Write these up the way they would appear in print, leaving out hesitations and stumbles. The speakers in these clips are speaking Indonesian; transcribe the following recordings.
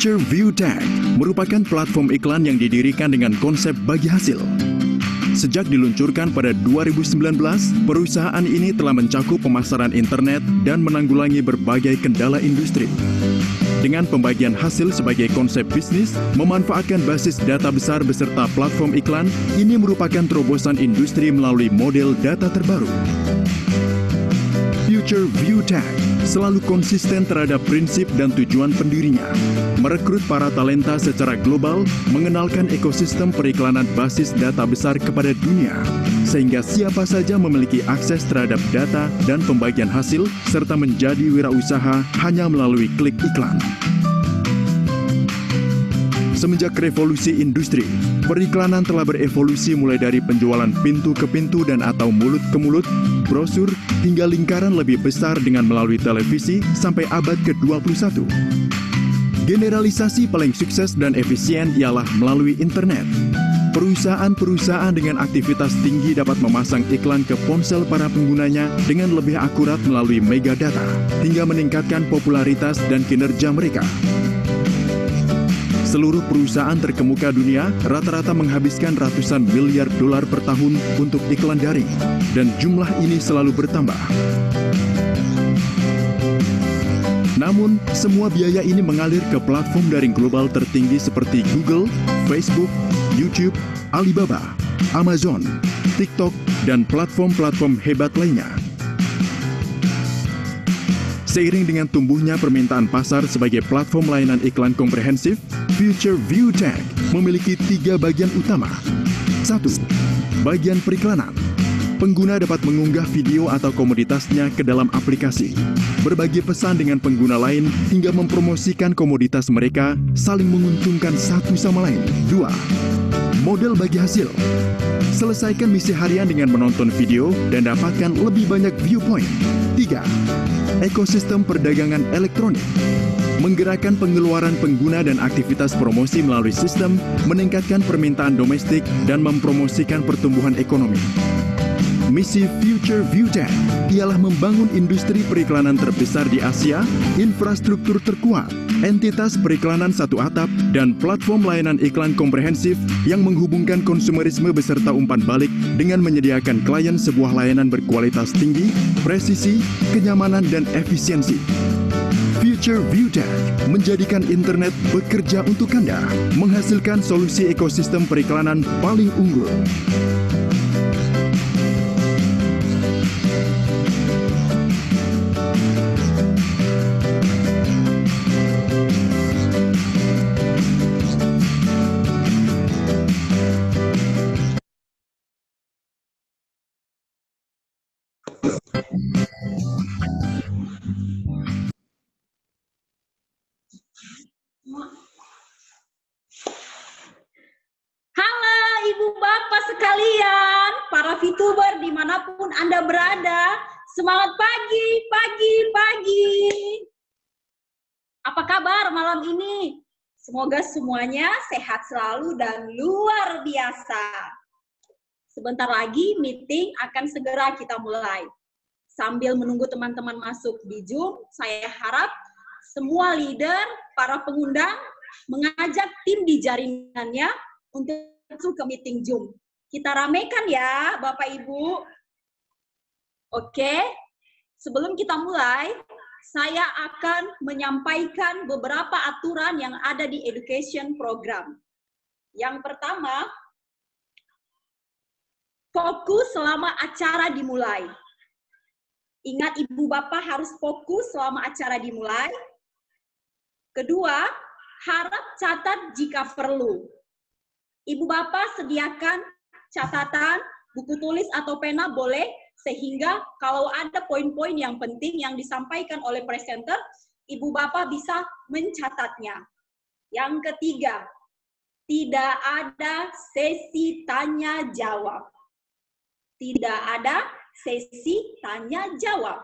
Future View Tag merupakan platform iklan yang didirikan dengan konsep bagi hasil. Sejak diluncurkan pada 2019, perusahaan ini telah mencakup pemasaran internet dan menanggulangi berbagai kendala industri. Dengan pembagian hasil sebagai konsep bisnis, memanfaatkan basis data besar beserta platform iklan, ini merupakan terobosan industri melalui model data terbaru. Future View Tag selalu konsisten terhadap prinsip dan tujuan pendirinya, merekrut para talenta secara global, mengenalkan ekosistem periklanan basis data besar kepada dunia, sehingga siapa saja memiliki akses terhadap data dan pembagian hasil, serta menjadi wirausaha hanya melalui klik iklan. Semenjak revolusi industri, periklanan telah berevolusi mulai dari penjualan pintu ke pintu dan atau mulut ke mulut, brosur, hingga lingkaran lebih besar dengan melalui televisi sampai abad ke-21. Generalisasi paling sukses dan efisien ialah melalui internet. Perusahaan-perusahaan dengan aktivitas tinggi dapat memasang iklan ke ponsel para penggunanya dengan lebih akurat melalui megadata, hingga meningkatkan popularitas dan kinerja mereka. Seluruh perusahaan terkemuka dunia rata-rata menghabiskan ratusan miliar dolar per tahun untuk iklan daring, dan jumlah ini selalu bertambah. Namun, semua biaya ini mengalir ke platform daring global tertinggi seperti Google, Facebook, YouTube, Alibaba, Amazon, TikTok, dan platform-platform hebat lainnya. Seiring dengan tumbuhnya permintaan pasar sebagai platform layanan iklan komprehensif, Future View Tag memiliki 3 bagian utama. 1. Bagian periklanan. Pengguna dapat mengunggah video atau komoditasnya ke dalam aplikasi, berbagi pesan dengan pengguna lain, hingga mempromosikan komoditas mereka, saling menguntungkan satu sama lain. 2. Model bagi hasil. Selesaikan misi harian dengan menonton video dan dapatkan lebih banyak viewpoint. 3. Ekosistem perdagangan elektronik. Menggerakkan pengeluaran pengguna dan aktivitas promosi melalui sistem, meningkatkan permintaan domestik, dan mempromosikan pertumbuhan ekonomi. Misi Future View Tag ialah membangun industri periklanan terbesar di Asia, infrastruktur terkuat, entitas periklanan satu atap, dan platform layanan iklan komprehensif yang menghubungkan konsumerisme beserta umpan balik dengan menyediakan klien sebuah layanan berkualitas tinggi, presisi, kenyamanan, dan efisiensi. Future View Tag menjadikan internet bekerja untuk Anda, menghasilkan solusi ekosistem periklanan paling unggul. Halo Ibu Bapak sekalian, para VTuber dimanapun Anda berada, semangat pagi, pagi, pagi. Apa kabar malam ini? Semoga semuanya sehat selalu dan luar biasa. Sebentar lagi meeting akan segera kita mulai. Sambil menunggu teman-teman masuk di Zoom, saya harap semua leader, para pengundang, mengajak tim di jaringannya untuk masuk ke meeting Zoom. Kita ramekan ya, Bapak Ibu. Oke, sebelum kita mulai, saya akan menyampaikan beberapa aturan yang ada di education program. Yang pertama, fokus selama acara dimulai. Ingat Ibu Bapak harus fokus selama acara dimulai. Kedua, harap catat jika perlu. Ibu Bapak sediakan catatan, buku tulis atau pena boleh, sehingga kalau ada poin-poin yang penting yang disampaikan oleh presenter, Ibu Bapak bisa mencatatnya. Yang ketiga, tidak ada sesi tanya jawab. Tidak ada sesi tanya jawab.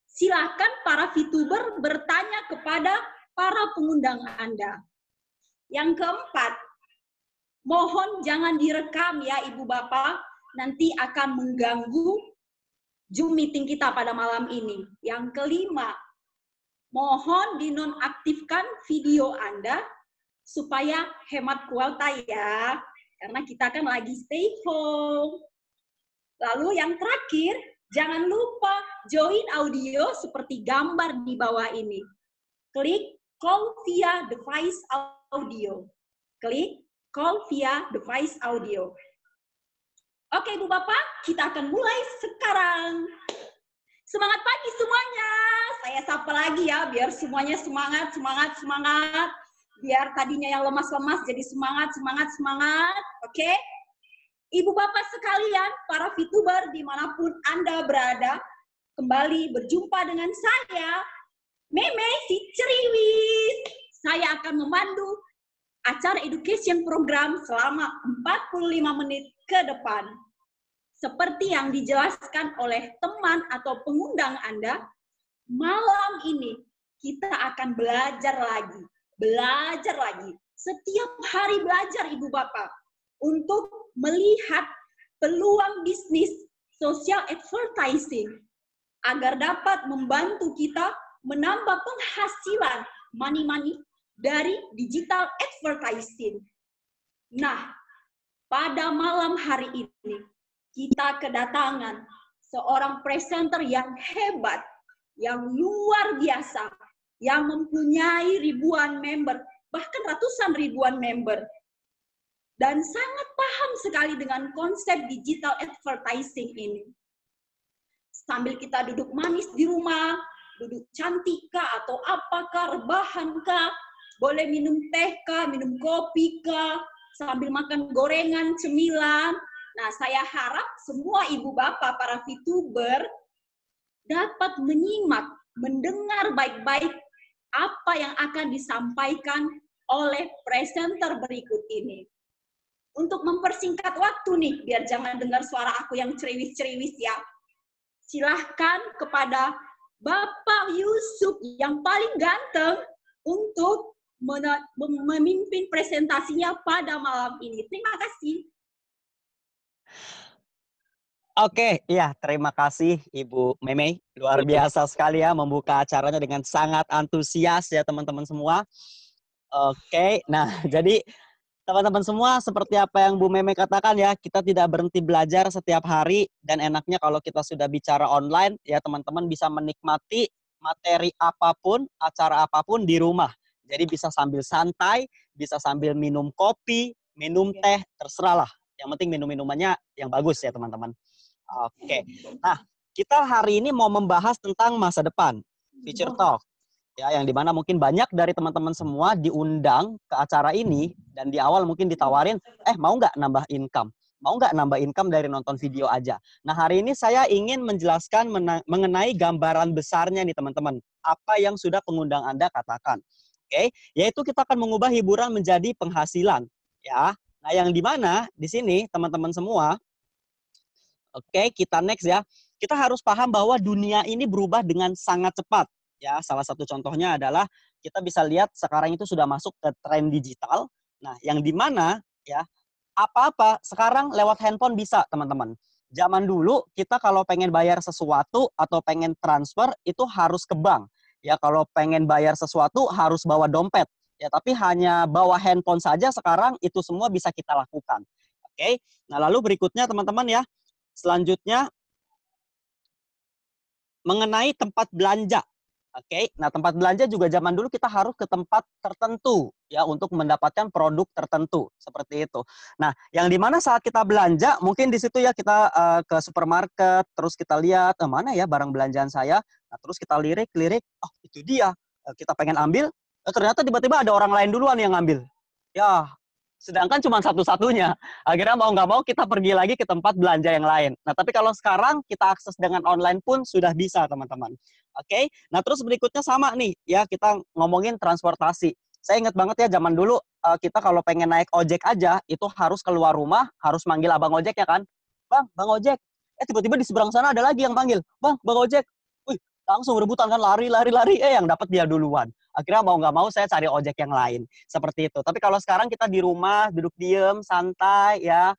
Silakan para VTuber bertanya kepada para pengundang Anda. Yang keempat, mohon jangan direkam ya Ibu Bapak, nanti akan mengganggu Zoom meeting kita pada malam ini. Yang kelima, mohon dinonaktifkan video Anda supaya hemat kuota ya. Karena kita kan lagi stay home. Lalu yang terakhir, jangan lupa join audio seperti gambar di bawah ini. Klik call via device audio. Klik call via device audio. Oke Ibu Bapak, kita akan mulai sekarang. Semangat pagi semuanya. Saya sapa lagi ya, biar semuanya semangat, semangat, semangat. Biar tadinya yang lemas-lemas jadi semangat, semangat, semangat. Oke? Ibu Bapak sekalian, para VTuber dimanapun Anda berada, kembali berjumpa dengan saya, Meme si Ceriwis. Saya akan memandu acara education program selama 45 menit ke depan. Seperti yang dijelaskan oleh teman atau pengundang Anda, malam ini kita akan belajar lagi. Belajar lagi. Setiap hari belajar Ibu Bapak untuk melihat peluang bisnis social advertising agar dapat membantu kita menambah penghasilan money dari digital advertising. Nah, pada malam hari ini kita kedatangan seorang presenter yang hebat, yang luar biasa, yang mempunyai ribuan member, bahkan ratusan ribuan member, dan sangat paham sekali dengan konsep digital advertising ini. Sambil kita duduk manis di rumah, duduk cantik kah, atau apakah, rebahan kah, boleh minum teh kah, minum kopi kah, sambil makan gorengan, cemilan. Nah, saya harap semua ibu bapak, para VTuber, dapat menyimak, mendengar baik-baik apa yang akan disampaikan oleh presenter berikut ini. Untuk mempersingkat waktu nih, biar jangan dengar suara aku yang ceriwis-ceriwis ya. Silahkan kepada Bapak Yusuf yang paling ganteng untuk memimpin presentasinya pada malam ini. Terima kasih. Oke, iya terima kasih Ibu Meme. Luar biasa sekali ya membuka acaranya dengan sangat antusias ya teman-teman semua. Oke, nah jadi teman-teman semua seperti apa yang Bu Meme katakan ya, kita tidak berhenti belajar setiap hari dan enaknya kalau kita sudah bicara online ya teman-teman bisa menikmati materi apapun, acara apapun di rumah. Jadi bisa sambil santai, bisa sambil minum kopi, minum teh, terserah lah. Yang penting minum-minumannya yang bagus ya teman-teman. Oke, nah kita hari ini mau membahas tentang masa depan, Future Talk, ya yang dimana mungkin banyak dari teman-teman semua diundang ke acara ini dan di awal mungkin ditawarin, mau nggak nambah income, mau nggak nambah income dari nonton video aja. Nah hari ini saya ingin menjelaskan mengenai gambaran besarnya nih teman-teman, apa yang sudah pengundang Anda katakan, oke? Yaitu kita akan mengubah hiburan menjadi penghasilan, ya. Nah yang dimana di sini teman-teman semua. Oke, kita next ya. Kita harus paham bahwa dunia ini berubah dengan sangat cepat. Ya, salah satu contohnya adalah kita bisa lihat sekarang itu sudah masuk ke tren digital. Nah, yang di mana ya apa-apa sekarang lewat handphone bisa, teman-teman. Zaman dulu kita kalau pengen bayar sesuatu atau pengen transfer itu harus ke bank. Ya, kalau pengen bayar sesuatu harus bawa dompet. Ya, tapi hanya bawa handphone saja sekarang itu semua bisa kita lakukan. Oke. Nah, lalu berikutnya teman-teman ya. Selanjutnya mengenai tempat belanja. Oke, nah tempat belanja juga zaman dulu kita harus ke tempat tertentu ya untuk mendapatkan produk tertentu seperti itu. Nah, yang dimana saat kita belanja mungkin di situ ya kita ke supermarket terus kita lihat mana ya barang belanjaan saya. Nah, terus kita lirik, oh itu dia. Kita pengen ambil, ternyata tiba-tiba ada orang lain duluan yang ngambil. Ya, sedangkan cuma satu-satunya. Akhirnya mau nggak mau kita pergi lagi ke tempat belanja yang lain. Nah, tapi kalau sekarang kita akses dengan online pun sudah bisa, teman-teman. Oke, nah terus berikutnya sama nih, ya kita ngomongin transportasi. Saya ingat banget ya zaman dulu kita kalau pengen naik ojek aja, itu harus keluar rumah, harus manggil abang ojek ya kan. Bang ojek. Tiba-tiba di seberang sana ada lagi yang panggil. Bang ojek. Wih, langsung rebutan kan, lari. Yang dapat dia duluan. Akhirnya mau nggak mau saya cari ojek yang lain. Seperti itu. Tapi kalau sekarang kita di rumah, duduk diem, santai ya,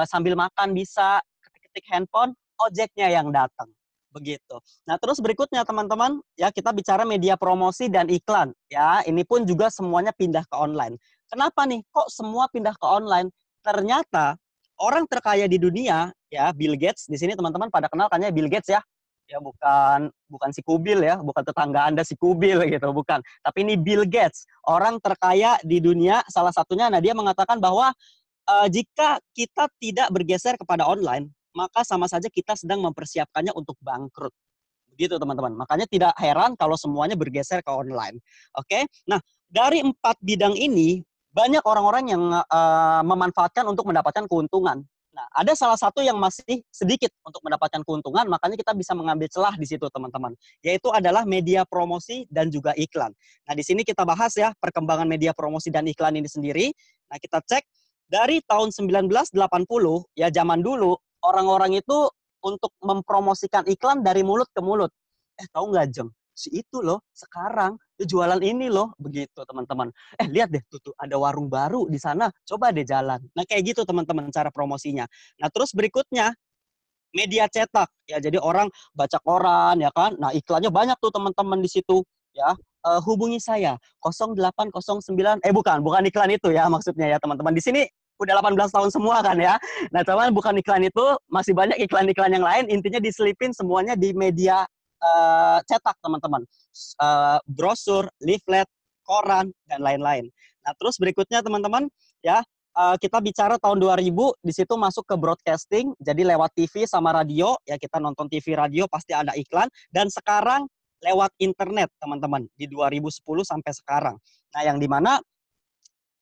sambil makan bisa, ketik-ketik handphone, ojeknya yang datang. Begitu. Nah terus berikutnya teman-teman, ya kita bicara media promosi dan iklan. Ya ini pun juga semuanya pindah ke online. kenapa nih kok semua pindah ke online? Ternyata orang terkaya di dunia ya, Bill Gates di sini teman-teman pada kenal kan ya Bill Gates ya. Ya bukan si Kubil ya, bukan tetangga Anda si Kubil gitu, bukan. Tapi ini Bill Gates, orang terkaya di dunia salah satunya. Nah, dia mengatakan bahwa jika kita tidak bergeser kepada online, maka sama saja kita sedang mempersiapkannya untuk bangkrut. Begitu teman-teman. Makanya tidak heran kalau semuanya bergeser ke online. Oke. Nah, dari 4 bidang ini banyak orang-orang yang memanfaatkan untuk mendapatkan keuntungan. Nah, ada salah satu yang masih sedikit untuk mendapatkan keuntungan, makanya kita bisa mengambil celah di situ teman-teman. Yaitu adalah media promosi dan juga iklan. Nah, di sini kita bahas ya perkembangan media promosi dan iklan ini sendiri. Nah, kita cek dari tahun 1980 ya, zaman dulu orang-orang itu untuk mempromosikan iklan dari mulut ke mulut. Tahu nggak Jeng? Si itu loh sekarang dia jualan ini loh, begitu teman-teman. Lihat deh tuh ada warung baru di sana, coba deh jalan. Nah kayak gitu teman-teman cara promosinya. Nah terus berikutnya media cetak ya, jadi orang baca koran ya kan. Nah iklannya banyak tuh teman-teman di situ ya. Hubungi saya 0809 bukan iklan itu ya maksudnya ya teman-teman. Di sini udah 18 tahun semua kan ya. Nah cuman bukan iklan itu, masih banyak iklan-iklan yang lain. Intinya diselipin semuanya di media cetak teman-teman. Brosur, leaflet, koran dan lain-lain. Nah terus berikutnya teman-teman ya, kita bicara tahun 2000, di situ masuk ke broadcasting, jadi lewat TV sama radio, ya kita nonton TV radio pasti ada iklan, dan sekarang lewat internet teman-teman, di 2010 sampai sekarang. Nah yang dimana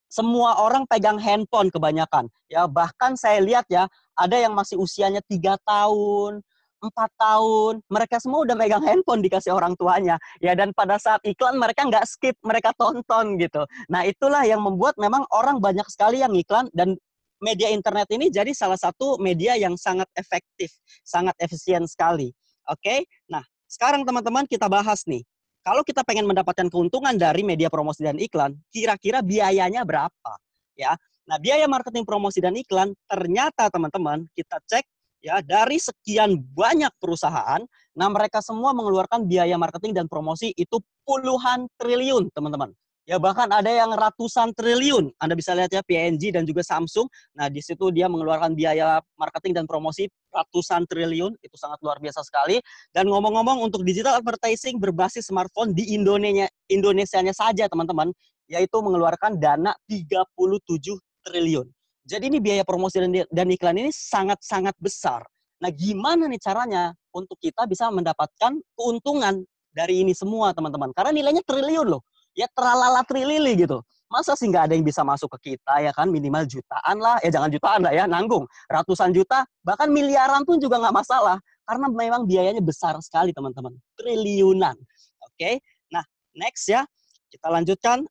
semua orang pegang handphone kebanyakan, ya bahkan saya lihat ya, ada yang masih usianya 3 tahun, 4 tahun, mereka semua udah megang handphone dikasih orang tuanya. Ya dan pada saat iklan mereka nggak skip, mereka tonton gitu. Nah itulah yang membuat memang orang banyak sekali yang iklan, dan media internet ini jadi salah satu media yang sangat efektif, sangat efisien sekali. Oke, nah sekarang teman-teman kita bahas nih. Kalau kita pengen mendapatkan keuntungan dari media promosi dan iklan, kira-kira biayanya berapa? Ya, nah biaya marketing promosi dan iklan ternyata teman-teman kita cek ya dari sekian banyak perusahaan, nah mereka semua mengeluarkan biaya marketing dan promosi itu puluhan triliun teman-teman. Ya bahkan ada yang ratusan triliun. Anda bisa lihat ya P&G dan juga Samsung. Nah di situ dia mengeluarkan biaya marketing dan promosi ratusan triliun, itu sangat luar biasa sekali. Dan ngomong-ngomong untuk digital advertising berbasis smartphone di Indonesianya saja teman-teman, yaitu mengeluarkan dana 37 triliun. Jadi ini biaya promosi dan iklan ini sangat-sangat besar. Nah, gimana nih caranya untuk kita bisa mendapatkan keuntungan dari ini semua, teman-teman? Karena nilainya triliun loh. Ya teralala trilili gitu. Masa sih nggak ada yang bisa masuk ke kita ya kan? Minimal jutaan lah. Ya jangan jutaan lah ya, nanggung. Ratusan juta, bahkan miliaran pun juga nggak masalah. Karena memang biayanya besar sekali, teman-teman. Triliunan. Oke? Nah, next ya. Kita lanjutkan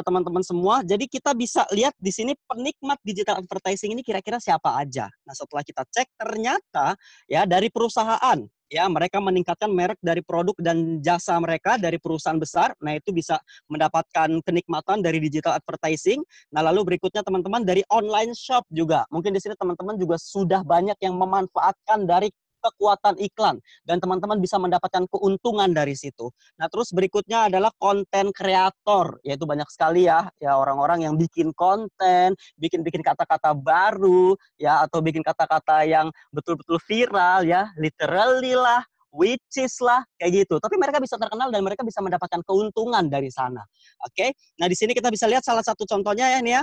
teman-teman semua. Jadi kita bisa lihat di sini penikmat digital advertising ini kira-kira siapa aja. Nah, setelah kita cek ternyata ya dari perusahaan ya mereka meningkatkan merek dari produk dan jasa mereka dari perusahaan besar. Nah, itu bisa mendapatkan kenikmatan dari digital advertising. Nah, lalu berikutnya teman-teman dari online shop juga. Mungkin di sini teman-teman juga sudah banyak yang memanfaatkan dari kekuatan iklan dan teman-teman bisa mendapatkan keuntungan dari situ. Nah, terus berikutnya adalah konten kreator, yaitu banyak sekali ya orang-orang yang bikin konten, bikin kata-kata baru ya atau bikin kata-kata yang betul-betul viral ya, literally lah, which is lah kayak gitu. Tapi mereka bisa terkenal dan mereka bisa mendapatkan keuntungan dari sana. Oke. Nah, di sini kita bisa lihat salah satu contohnya ya nih ya.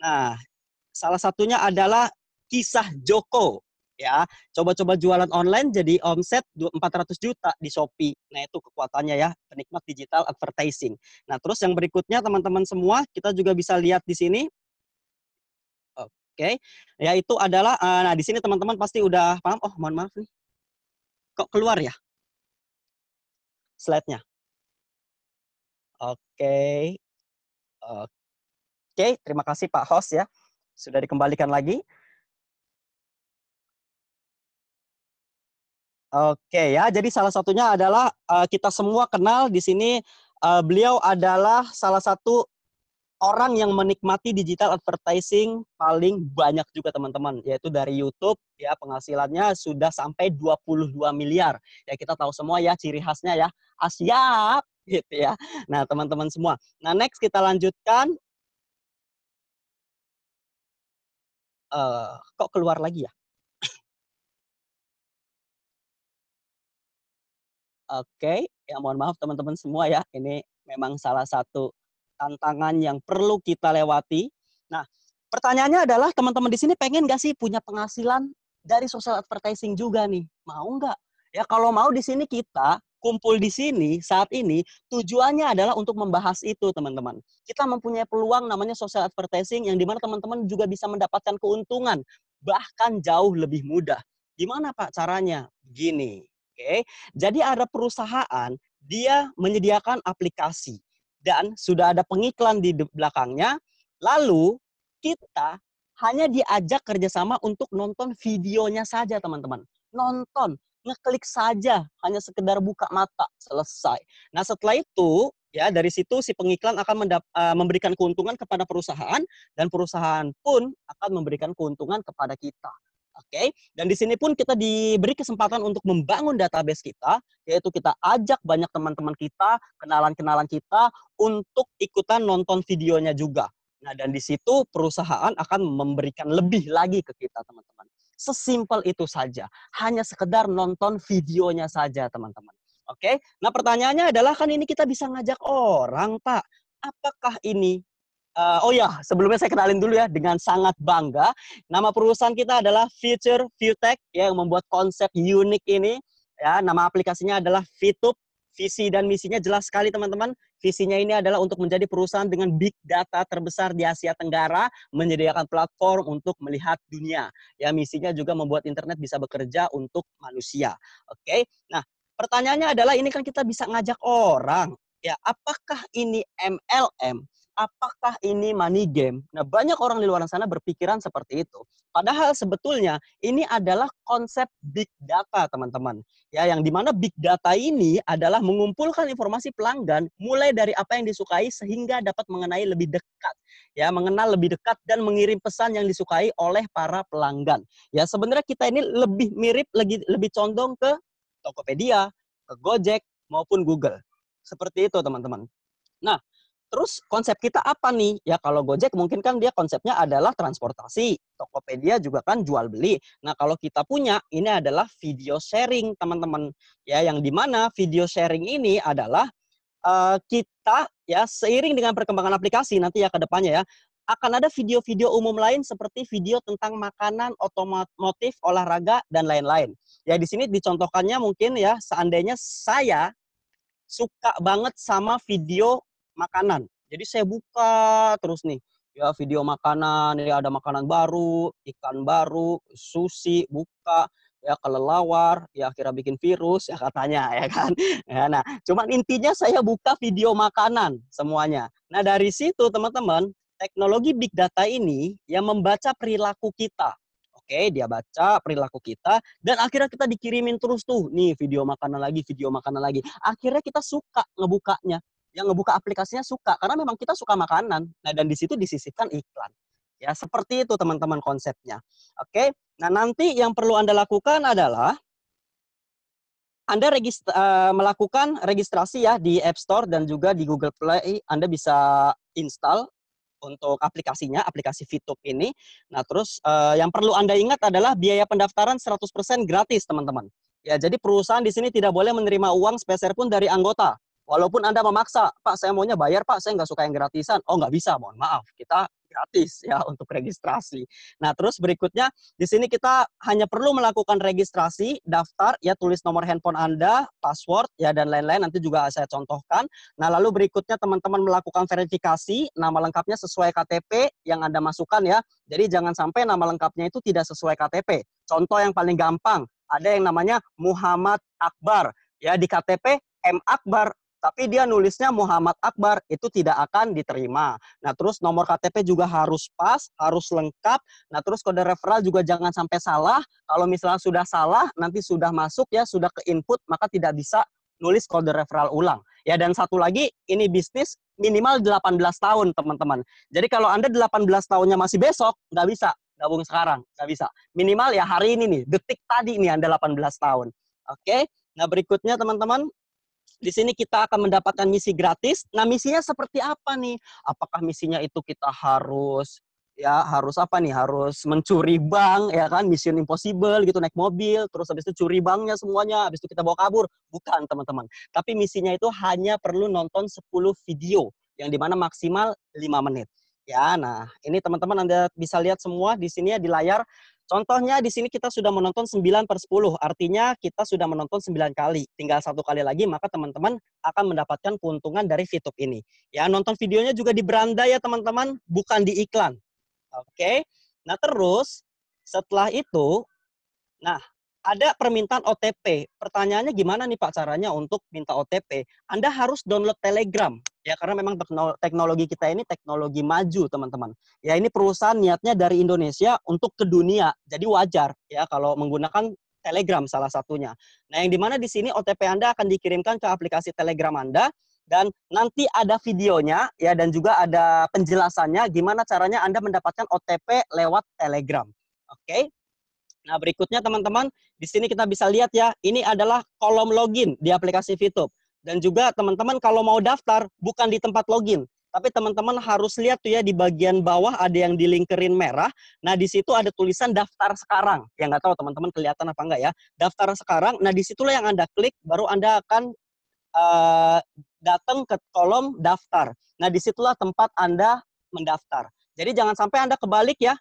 Nah, salah satunya adalah kisah Joko. Ya, coba-coba jualan online jadi omset 400 juta di Shopee. Nah, itu kekuatannya ya, penikmat digital advertising. Nah, terus yang berikutnya teman-teman semua, kita juga bisa lihat di sini. Oke. Ya, itu adalah nah di sini teman-teman pasti udah paham. Oh, mohon maaf nih. Kok keluar ya slide-nya? Oke. Oke, terima kasih Pak Host ya. Sudah dikembalikan lagi. Oke ya, jadi salah satunya adalah kita semua kenal di sini, beliau adalah salah satu orang yang menikmati digital advertising paling banyak juga teman-teman, yaitu dari YouTube ya penghasilannya sudah sampai 22 miliar. Ya kita tahu semua ya ciri khasnya ya, siap gitu ya. Nah teman-teman semua. Nah next kita lanjutkan. Kok keluar lagi ya? Oke, ya mohon maaf teman-teman semua ya, ini memang salah satu tantangan yang perlu kita lewati. Nah, pertanyaannya adalah teman-teman di sini pengen nggak sih punya penghasilan dari social advertising juga nih? Mau nggak? Ya kalau mau di sini kita kumpul di sini saat ini tujuannya adalah untuk membahas itu teman-teman. Kita mempunyai peluang namanya social advertising yang dimana teman-teman juga bisa mendapatkan keuntungan bahkan jauh lebih mudah. Gimana Pak caranya? Gini, oke. Jadi ada perusahaan, dia menyediakan aplikasi dan sudah ada pengiklan di belakangnya, lalu kita hanya diajak kerjasama untuk nonton videonya saja teman-teman. Nonton, ngeklik saja, hanya sekedar buka mata, selesai. Nah setelah itu, ya dari situ si pengiklan akan memberikan keuntungan kepada perusahaan dan perusahaan pun akan memberikan keuntungan kepada kita. Oke, dan di sini pun kita diberi kesempatan untuk membangun database kita, yaitu kita ajak banyak teman-teman kita, kenalan-kenalan kita untuk ikutan nonton videonya juga. Nah, dan di situ perusahaan akan memberikan lebih lagi ke kita, teman-teman. Sesimpel itu saja, hanya sekedar nonton videonya saja, teman-teman. Oke, nah pertanyaannya adalah kan ini kita bisa ngajak orang, Pak. Apakah ini oh ya, sebelumnya saya kenalin dulu ya dengan sangat bangga. Nama perusahaan kita adalah Future ViewTech ya, yang membuat konsep unik ini. Ya, nama aplikasinya adalah VTube. Visi dan misinya jelas sekali teman-teman. Visinya ini adalah untuk menjadi perusahaan dengan big data terbesar di Asia Tenggara, menyediakan platform untuk melihat dunia. Ya, misinya juga membuat internet bisa bekerja untuk manusia. Oke. Nah, pertanyaannya adalah ini kan kita bisa ngajak orang. Ya, apakah ini MLM? Apakah ini money game? Nah, banyak orang di luar sana berpikiran seperti itu. Padahal sebetulnya ini adalah konsep big data, teman-teman. Ya, yang dimana big data ini adalah mengumpulkan informasi pelanggan mulai dari apa yang disukai sehingga dapat mengenai lebih dekat. Ya, mengenal lebih dekat dan mengirim pesan yang disukai oleh para pelanggan. Ya, sebenarnya kita ini lebih mirip, lebih condong ke Tokopedia, ke Gojek maupun Google. Seperti itu, teman-teman. Nah, terus konsep kita apa nih? Ya kalau Gojek mungkin kan dia konsepnya adalah transportasi. Tokopedia juga kan jual beli. Nah kalau kita punya ini adalah video sharing teman-teman. Ya yang dimana video sharing ini adalah kita ya seiring dengan perkembangan aplikasi nanti ya ke depannya ya akan ada video-video umum lain seperti video tentang makanan, otomotif, olahraga dan lain-lain. Ya di sini dicontohkannya mungkin ya seandainya saya suka banget sama video makanan. Jadi saya buka terus nih, ya video makanan, ya ada makanan baru, ikan baru, sushi, buka, ya kelelawar, ya akhirnya bikin virus, ya katanya, ya kan. Ya, nah, cuman intinya saya buka video makanan semuanya. Nah, dari situ teman-teman, teknologi big data ini yang membaca perilaku kita. Oke, dia baca perilaku kita dan akhirnya kita dikirimin terus tuh, nih video makanan lagi, video makanan lagi. Akhirnya kita suka ngebukanya. Yang ngebuka aplikasinya suka karena memang kita suka makanan. Nah, dan di situ disisipkan iklan. Ya, seperti itu teman-teman konsepnya. Oke. Nah, nanti yang perlu Anda lakukan adalah Anda melakukan registrasi ya di App Store dan juga di Google Play. Anda bisa install untuk aplikasinya, aplikasi VTube ini. Nah, terus yang perlu Anda ingat adalah biaya pendaftaran 100% gratis, teman-teman. Ya, jadi perusahaan di sini tidak boleh menerima uang sepeser pun dari anggota. Walaupun Anda memaksa, Pak, saya maunya bayar, Pak, saya nggak suka yang gratisan. Oh, nggak bisa, mohon maaf. Kita gratis ya untuk registrasi. Nah, terus berikutnya di sini kita hanya perlu melakukan registrasi, daftar, ya tulis nomor handphone Anda, password, ya dan lain-lain. Nanti juga saya contohkan. Nah, lalu berikutnya teman-teman melakukan verifikasi, nama lengkapnya sesuai KTP yang Anda masukkan ya. Jadi jangan sampai nama lengkapnya itu tidak sesuai KTP. Contoh yang paling gampang, ada yang namanya Muhammad Akbar. Ya, di KTP M. Akbar, tapi dia nulisnya Muhammad Akbar, itu tidak akan diterima. Nah, terus nomor KTP juga harus pas, harus lengkap. Nah, terus kode referral juga jangan sampai salah. Kalau misalnya sudah salah, nanti sudah masuk ya, sudah ke input, maka tidak bisa nulis kode referral ulang. Ya, dan satu lagi, ini bisnis minimal 18 tahun, teman-teman. Jadi kalau Anda 18 tahunnya masih besok, nggak bisa gabung sekarang, nggak bisa. Minimal ya hari ini nih, detik tadi nih Anda 18 tahun. Oke, nah berikutnya teman-teman, di sini kita akan mendapatkan misi gratis. Nah, misinya seperti apa nih? Apakah misinya itu kita harus ya harus apa nih, harus mencuri bank, ya kan, Mission Impossible gitu, naik mobil, terus habis itu curi banknya semuanya, habis itu kita bawa kabur. Bukan, teman-teman. Tapi misinya itu hanya perlu nonton 10 video, yang dimana maksimal 5 menit. Ya, nah ini teman-teman Anda bisa lihat semua di sini ya di layar. Contohnya di sini kita sudah menonton 9/10, artinya kita sudah menonton 9 kali. Tinggal 1 kali lagi, maka teman-teman akan mendapatkan keuntungan dari VTube ini. Ya, nonton videonya juga di beranda ya teman-teman, bukan di iklan. Oke, nah terus setelah itu, nah ada permintaan OTP. Pertanyaannya gimana nih Pak caranya untuk minta OTP? Anda harus download Telegram, ya karena memang teknologi kita ini teknologi maju teman-teman. Ya ini perusahaan niatnya dari Indonesia untuk ke dunia, jadi wajar ya kalau menggunakan Telegram salah satunya. Nah yang dimana di sini OTP Anda akan dikirimkan ke aplikasi Telegram Anda, dan nanti ada videonya ya dan juga ada penjelasannya gimana caranya Anda mendapatkan OTP lewat Telegram. Oke. Nah, berikutnya teman-teman, di sini kita bisa lihat ya, ini adalah kolom login di aplikasi VTube. Dan juga teman-teman kalau mau daftar bukan di tempat login, tapi teman-teman harus lihat tuh ya di bagian bawah ada yang dilingkerin merah. Nah, di situ ada tulisan daftar sekarang. Ya nggak tahu teman-teman kelihatan apa enggak ya. Daftar sekarang. Nah, disitulah yang Anda klik baru Anda akan datang ke kolom daftar. Nah, disitulah tempat Anda mendaftar. Jadi jangan sampai Anda kebalik ya,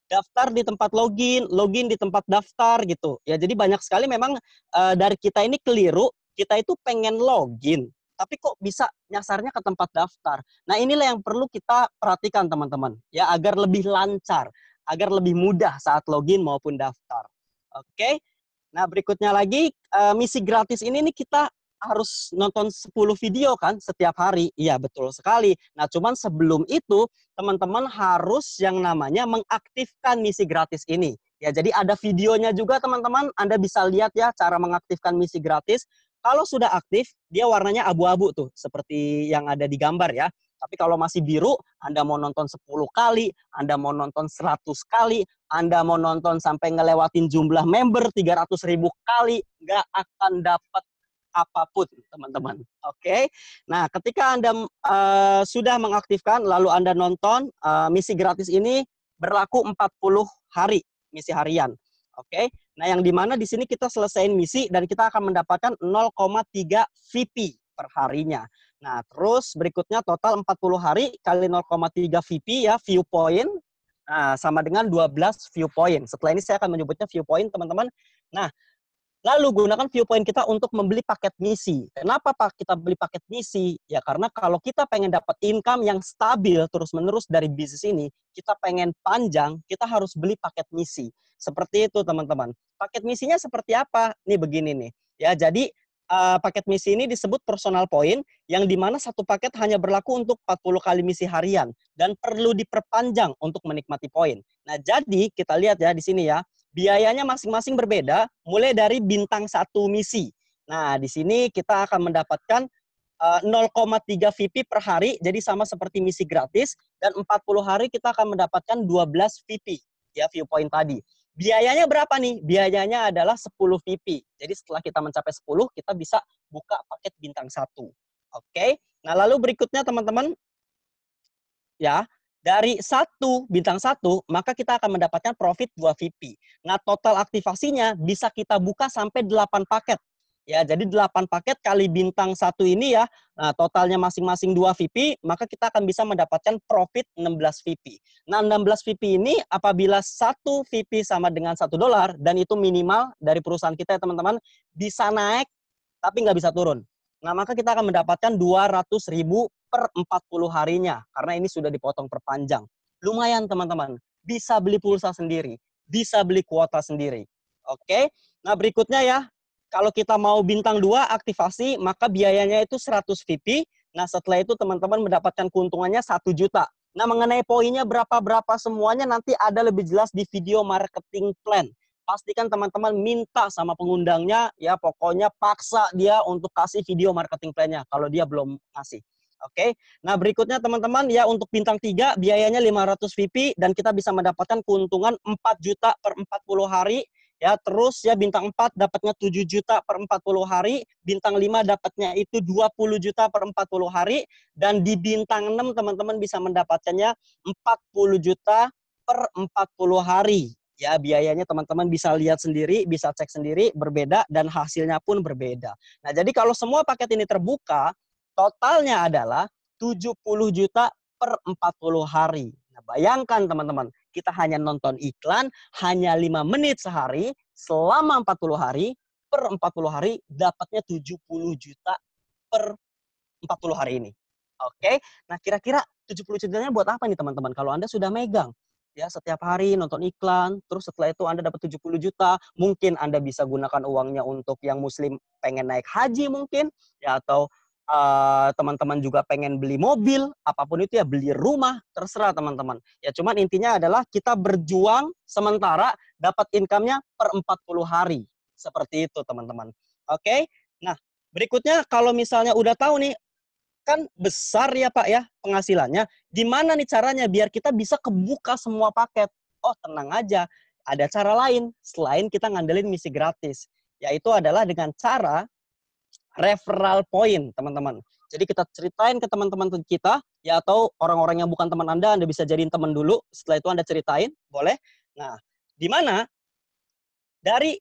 daftar di tempat login, login di tempat daftar gitu. Ya, jadi banyak sekali memang dari kita ini keliru, kita itu pengen login, tapi kok bisa nyasarnya ke tempat daftar. Nah, inilah yang perlu kita perhatikan teman-teman, ya agar lebih lancar, agar lebih mudah saat login maupun daftar. Oke. Nah, berikutnya lagi misi gratis ini nih kita harus nonton 10 video kan setiap hari. Iya, betul sekali. Nah, cuman sebelum itu teman-teman harus yang namanya mengaktifkan misi gratis ini. Ya, jadi ada videonya juga teman-teman. Anda bisa lihat ya cara mengaktifkan misi gratis. Kalau sudah aktif, dia warnanya abu-abu tuh, seperti yang ada di gambar ya. Tapi kalau masih biru, Anda mau nonton 10 kali, Anda mau nonton 100 kali, Anda mau nonton sampai ngelewatin jumlah member 300.000 kali, nggak akan dapat apapun, teman-teman. Oke. Nah, ketika Anda sudah mengaktifkan, lalu Anda nonton, misi gratis ini berlaku 40 hari, misi harian. Oke. Nah, yang dimana di sini kita selesaiin misi dan kita akan mendapatkan 0,3 VP per harinya. Nah, terus berikutnya total 40 hari kali 0,3 VP ya, view point. Nah, sama dengan 12 view point. Setelah ini saya akan menyebutnya view point, teman-teman. Nah, lalu gunakan viewpoint kita untuk membeli paket misi. Kenapa Pak kita beli paket misi? Ya karena kalau kita pengen dapat income yang stabil terus-menerus dari bisnis ini, kita pengen panjang, kita harus beli paket misi. Seperti itu teman-teman. Paket misinya seperti apa? Nih begini nih. Ya jadi paket misi ini disebut personal point, yang dimana satu paket hanya berlaku untuk 40 kali misi harian dan perlu diperpanjang untuk menikmati poin. Nah jadi kita lihat ya di sini ya. Biayanya masing-masing berbeda, mulai dari bintang 1 misi. Nah, di sini kita akan mendapatkan 0,3 VP per hari, jadi sama seperti misi gratis, dan 40 hari kita akan mendapatkan 12 VP, ya viewpoint tadi. Biayanya berapa nih? Biayanya adalah 10 VP. Jadi setelah kita mencapai 10, kita bisa buka paket bintang 1. Oke, nah lalu berikutnya teman-teman, ya, dari bintang 1, maka kita akan mendapatkan profit 2 VP. Nah, total aktivasinya bisa kita buka sampai 8 paket. Ya, jadi 8 paket kali bintang 1 ini ya, nah, totalnya masing-masing 2 VP, maka kita akan bisa mendapatkan profit 16 VP. Nah, 16 VP ini apabila 1 VP sama dengan $1, dan itu minimal dari perusahaan kita ya teman-teman, bisa naik tapi nggak bisa turun. Nah, maka kita akan mendapatkan 200.000 per 40 harinya, karena ini sudah dipotong perpanjang. Lumayan teman-teman, bisa beli pulsa sendiri, bisa beli kuota sendiri. Oke, nah berikutnya ya, kalau kita mau bintang 2 aktivasi, maka biayanya itu 100 VP. Nah setelah itu teman-teman mendapatkan keuntungannya 1 juta. Nah mengenai poinnya berapa-berapa semuanya nanti ada lebih jelas di video marketing plan. Pastikan teman-teman minta sama pengundangnya, ya pokoknya paksa dia untuk kasih video marketing plan-nya kalau dia belum ngasih. Oke, nah berikutnya teman-teman ya untuk bintang 3 biayanya 500 VP dan kita bisa mendapatkan keuntungan 4 juta per 40 hari. Ya, terus ya bintang 4 dapatnya 7 juta per 40 hari, bintang 5 dapatnya itu 20 juta per 40 hari, dan di bintang 6 teman-teman bisa mendapatkannya 40 juta per 40 hari. Ya, biayanya teman-teman bisa lihat sendiri, bisa cek sendiri, berbeda, dan hasilnya pun berbeda. Nah, jadi kalau semua paket ini terbuka, totalnya adalah 70 juta per 40 hari. Nah, bayangkan teman-teman, kita hanya nonton iklan, hanya 5 menit sehari, selama 40 hari, per 40 hari, dapatnya 70 juta per 40 hari ini. Oke, nah kira-kira 70 jutanya buat apa nih teman-teman? Kalau Anda sudah megang, ya setiap hari nonton iklan, terus setelah itu Anda dapat 70 juta, mungkin Anda bisa gunakan uangnya untuk yang muslim pengen naik haji mungkin, ya atau teman-teman juga pengen beli mobil, apapun itu ya, beli rumah, terserah teman-teman. Ya cuman intinya adalah kita berjuang sementara dapat income-nya per 40 hari. Seperti itu teman-teman. Oke, nah berikutnya kalau misalnya udah tahu nih, kan besar ya Pak ya penghasilannya. Gimana nih caranya biar kita bisa kebuka semua paket? Oh tenang aja, ada cara lain selain kita ngandelin misi gratis. Yaitu adalah dengan cara referral point, teman-teman. Jadi kita ceritain ke teman-teman kita, ya atau orang-orang yang bukan teman Anda bisa jadiin teman dulu. Setelah itu Anda ceritain, boleh. Nah, di mana dari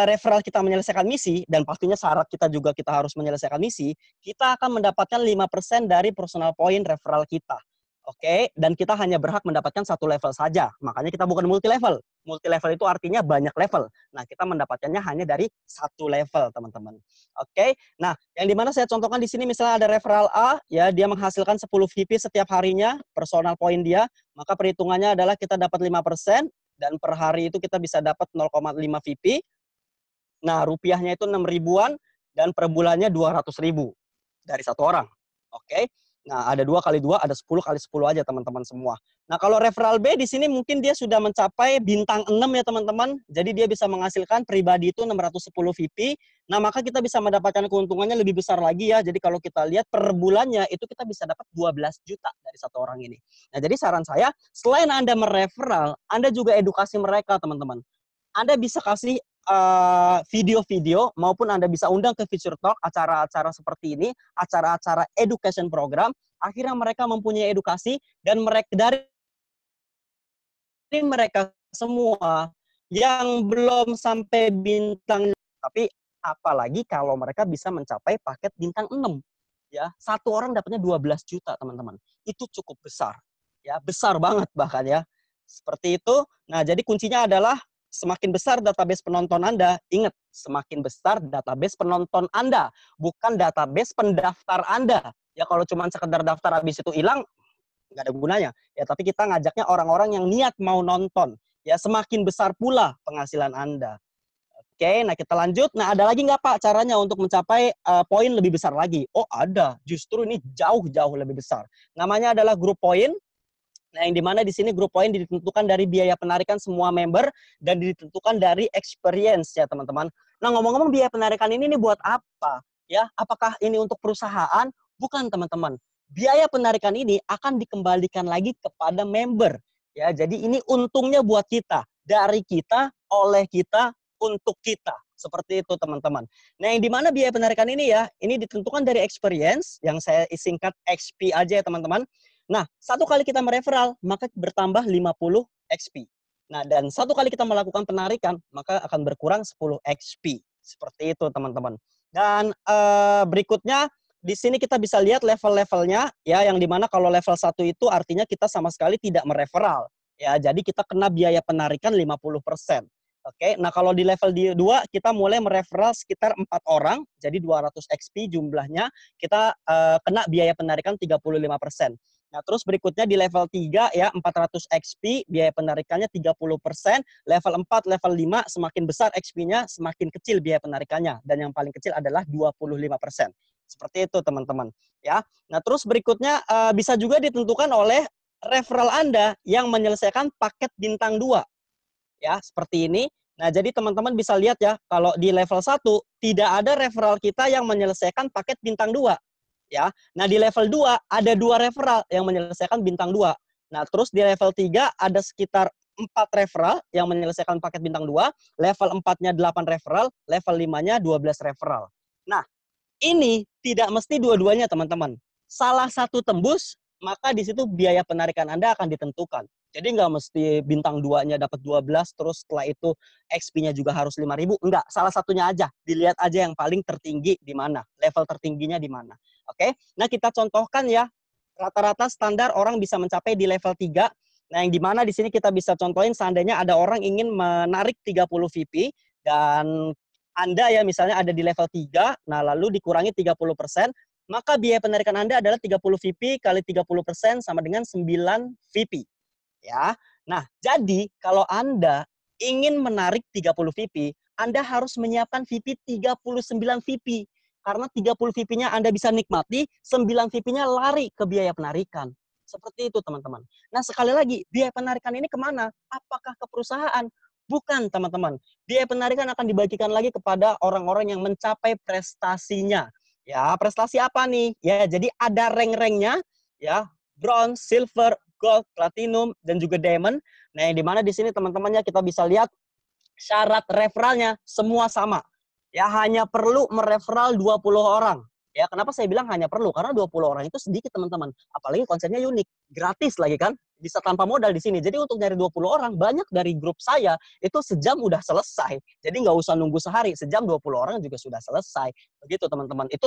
referral kita menyelesaikan misi, dan pastinya syarat kita juga kita harus menyelesaikan misi, kita akan mendapatkan 5% dari personal point referral kita. Oke, dan kita hanya berhak mendapatkan satu level saja. Makanya kita bukan multi level. Multi level itu artinya banyak level. Nah, kita mendapatkannya hanya dari satu level, teman-teman. Oke, nah yang dimana saya contohkan di sini misalnya ada referral A, ya dia menghasilkan 10 VP setiap harinya, personal point dia, maka perhitungannya adalah kita dapat 5%, dan per hari itu kita bisa dapat 0,5 VP. Nah, rupiahnya itu 6 ribuan, dan per bulannya 200 ribu dari satu orang. Oke. Nah, ada 2 kali 2, ada 10 kali 10 aja teman-teman semua. Nah, kalau referral B di sini mungkin dia sudah mencapai bintang 6 ya teman-teman. Jadi dia bisa menghasilkan pribadi itu 610 VP. Nah, maka kita bisa mendapatkan keuntungannya lebih besar lagi ya. Jadi kalau kita lihat per bulannya itu kita bisa dapat 12 juta dari satu orang ini. Nah, jadi saran saya, selain Anda mereferral, Anda juga edukasi mereka teman-teman. Anda bisa kasih video-video maupun Anda bisa undang ke Future Talk, acara-acara seperti ini, acara-acara education program, akhirnya mereka mempunyai edukasi, dan mereka dari mereka semua yang belum sampai bintang, tapi apalagi kalau mereka bisa mencapai paket bintang 6, ya. Satu orang dapatnya 12 juta, teman-teman. Itu cukup besar. Ya, besar banget bahkan ya. Seperti itu. Nah, jadi kuncinya adalah semakin besar database penonton Anda, ingat, semakin besar database penonton Anda, bukan database pendaftar Anda. Ya kalau cuma sekedar daftar habis itu hilang, nggak ada gunanya. Ya tapi kita ngajaknya orang-orang yang niat mau nonton. Ya semakin besar pula penghasilan Anda. Oke, nah kita lanjut. Nah ada lagi nggak Pak caranya untuk mencapai poin lebih besar lagi? Oh ada, justru ini jauh-jauh lebih besar. Namanya adalah grup poin. Nah, yang dimana di sini grup poin ditentukan dari biaya penarikan semua member dan ditentukan dari experience ya teman-teman. Nah, ngomong-ngomong biaya penarikan ini nih buat apa? Ya, apakah ini untuk perusahaan? Bukan teman-teman. Biaya penarikan ini akan dikembalikan lagi kepada member. Ya, jadi ini untungnya buat kita, dari kita, oleh kita, untuk kita. Seperti itu teman-teman. Nah, yang dimana biaya penarikan ini ya, ini ditentukan dari experience, yang saya singkat XP aja ya teman-teman. Nah, satu kali kita mereferral, maka bertambah 50 XP. Nah, dan satu kali kita melakukan penarikan, maka akan berkurang 10 XP. Seperti itu, teman-teman. Dan berikutnya, di sini kita bisa lihat level-levelnya, ya, yang dimana kalau level 1 itu artinya kita sama sekali tidak mereferral. Ya, jadi kita kena biaya penarikan 50%. Oke, nah kalau di level 2, kita mulai mereferral sekitar 4 orang, jadi 200 XP jumlahnya, kita kena biaya penarikan 35%. Nah, terus berikutnya di level 3 ya 400 XP, biaya penarikannya 30%, level 4, level 5 semakin besar XP-nya, semakin kecil biaya penarikannya, dan yang paling kecil adalah 25%. Seperti itu, teman-teman, ya. Nah, terus berikutnya bisa juga ditentukan oleh referral Anda yang menyelesaikan paket bintang 2. Ya, seperti ini. Nah, jadi teman-teman bisa lihat ya, kalau di level 1 tidak ada referral kita yang menyelesaikan paket bintang 2. Ya. Nah, di level 2 ada 2 referral yang menyelesaikan bintang 2. Nah, terus di level 3 ada sekitar 4 referral yang menyelesaikan paket bintang 2, level 4-nya 8 referral, level 5-nya 12 referral. Nah, ini tidak mesti dua-duanya, teman-teman. Salah satu tembus, maka di situ biaya penarikan Anda akan ditentukan. Jadi nggak mesti bintang 2-nya dapat 12, terus setelah itu XP-nya juga harus 5.000. Enggak, salah satunya aja. Dilihat aja yang paling tertinggi di mana, level tertingginya di mana. Oke, nah kita contohkan ya, rata-rata standar orang bisa mencapai di level 3. Nah, yang di mana di sini kita bisa contohin seandainya ada orang ingin menarik 30 VP dan Anda ya misalnya ada di level 3, nah lalu dikurangi 30%, maka biaya penarikan Anda adalah 30 VP kali 30% sama dengan 9 VP. Ya. Nah, jadi kalau Anda ingin menarik 30 VP, Anda harus menyiapkan VP 39 VP. Karena 30 VP-nya Anda bisa nikmati, 9 VP-nya lari ke biaya penarikan. Seperti itu, teman-teman. Nah, sekali lagi, biaya penarikan ini kemana? Apakah ke perusahaan? Bukan, teman-teman. Biaya penarikan akan dibagikan lagi kepada orang-orang yang mencapai prestasinya. Ya, prestasi apa nih? Ya, jadi ada rank-ranknya, ya, bronze, silver, gold, platinum, dan juga diamond. Nah, yang dimana di sini teman-temannya kita bisa lihat syarat referralnya semua sama. Ya, hanya perlu mereferral 20 orang. Ya, kenapa saya bilang hanya perlu? Karena 20 orang itu sedikit, teman-teman. Apalagi konsepnya unik. Gratis lagi kan? Bisa tanpa modal di sini. Jadi untuk nyari 20 orang, banyak dari grup saya itu sejam udah selesai. Jadi nggak usah nunggu sehari. Sejam 20 orang juga sudah selesai. Begitu, teman-teman. Itu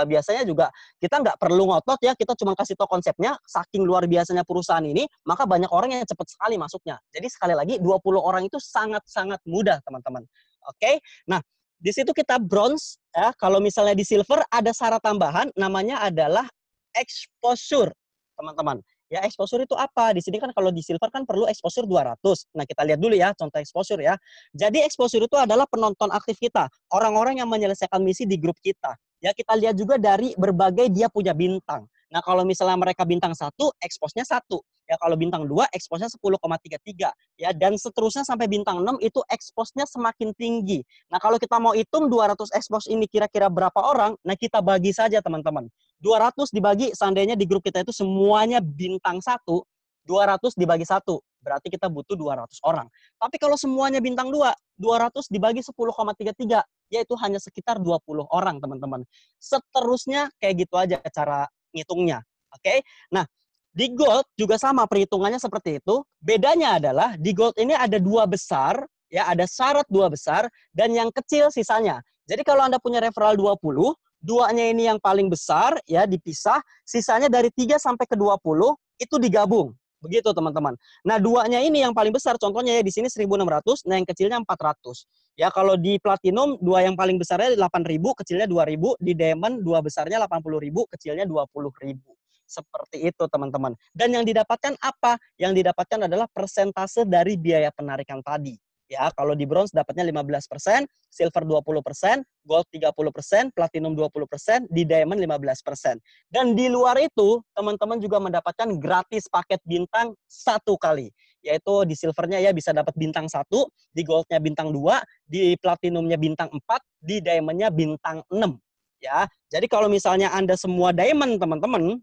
biasanya juga kita nggak perlu ngotot ya. Kita cuma kasih tahu konsepnya. Saking luar biasanya perusahaan ini, maka banyak orang yang cepat sekali masuknya. Jadi sekali lagi, 20 orang itu sangat-sangat mudah, teman-teman. Oke? Nah, di situ kita bronze, ya. Kalau misalnya di silver ada syarat tambahan, namanya adalah exposure, teman-teman. Ya, exposure itu apa? Di sini kan kalau di silver kan perlu exposure 200. Nah, kita lihat dulu ya contoh exposure ya. Jadi exposure itu adalah penonton aktif kita, orang-orang yang menyelesaikan misi di grup kita. Ya, kita lihat juga dari berbagai dia punya bintang. Nah, kalau misalnya mereka bintang 1, expose-nya 1. Ya, kalau bintang 2, expose-nya 10,33. Ya, dan seterusnya sampai bintang 6 itu expose-nya semakin tinggi. Nah, kalau kita mau hitung 200 expose ini kira-kira berapa orang, nah kita bagi saja, teman-teman. 200 dibagi, seandainya di grup kita itu semuanya bintang 1, 200 dibagi 1. Berarti kita butuh 200 orang. Tapi kalau semuanya bintang 2, 200 dibagi 10,33, yaitu hanya sekitar 20 orang, teman-teman. Seterusnya kayak gitu aja cara ngitungnya. Oke? Nah, di gold juga sama perhitungannya seperti itu. Bedanya adalah di gold ini ada 2 besar, ya ada syarat 2 besar, dan yang kecil sisanya. Jadi kalau Anda punya referral 20, 2-nya ini yang paling besar, ya dipisah, sisanya dari 3 sampai ke 20, itu digabung. Begitu, teman-teman. Nah, 2-nya ini yang paling besar, contohnya ya di sini 1.600, nah yang kecilnya 400. Ya, kalau di platinum, 2 yang paling besarnya 8.000, kecilnya 2.000. Di diamond, 2 besarnya 80.000, kecilnya 20.000. Seperti itu, teman-teman. Dan yang didapatkan apa? Yang didapatkan adalah persentase dari biaya penarikan tadi. Ya, kalau di bronze dapatnya 15%, silver 20%, gold 30%, platinum 20%, di diamond 15%. Dan di luar itu, teman-teman juga mendapatkan gratis paket bintang 1 kali. Yaitu di silvernya ya bisa dapat bintang 1, di goldnya bintang 2, di platinumnya bintang 4, di diamondnya bintang 6. Ya, jadi kalau misalnya Anda semua diamond, teman-teman,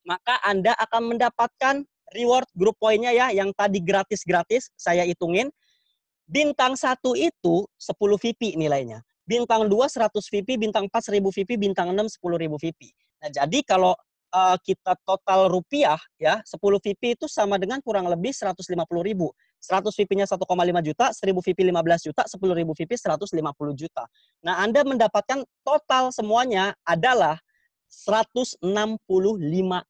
maka Anda akan mendapatkan reward group point-nya ya, yang tadi gratis-gratis, saya hitungin. Bintang 1 itu 10 VP nilainya. Bintang 2 100 VP, bintang 4 1000 VP, bintang 6 10.000 VP. Nah, jadi kalau kita total rupiah ya, 10 VP itu sama dengan kurang lebih 150.000. 100 VP-nya 1,5 juta, 1000 VP 15 juta, 10.000 VP 150 juta. Nah, Anda mendapatkan total semuanya adalah 165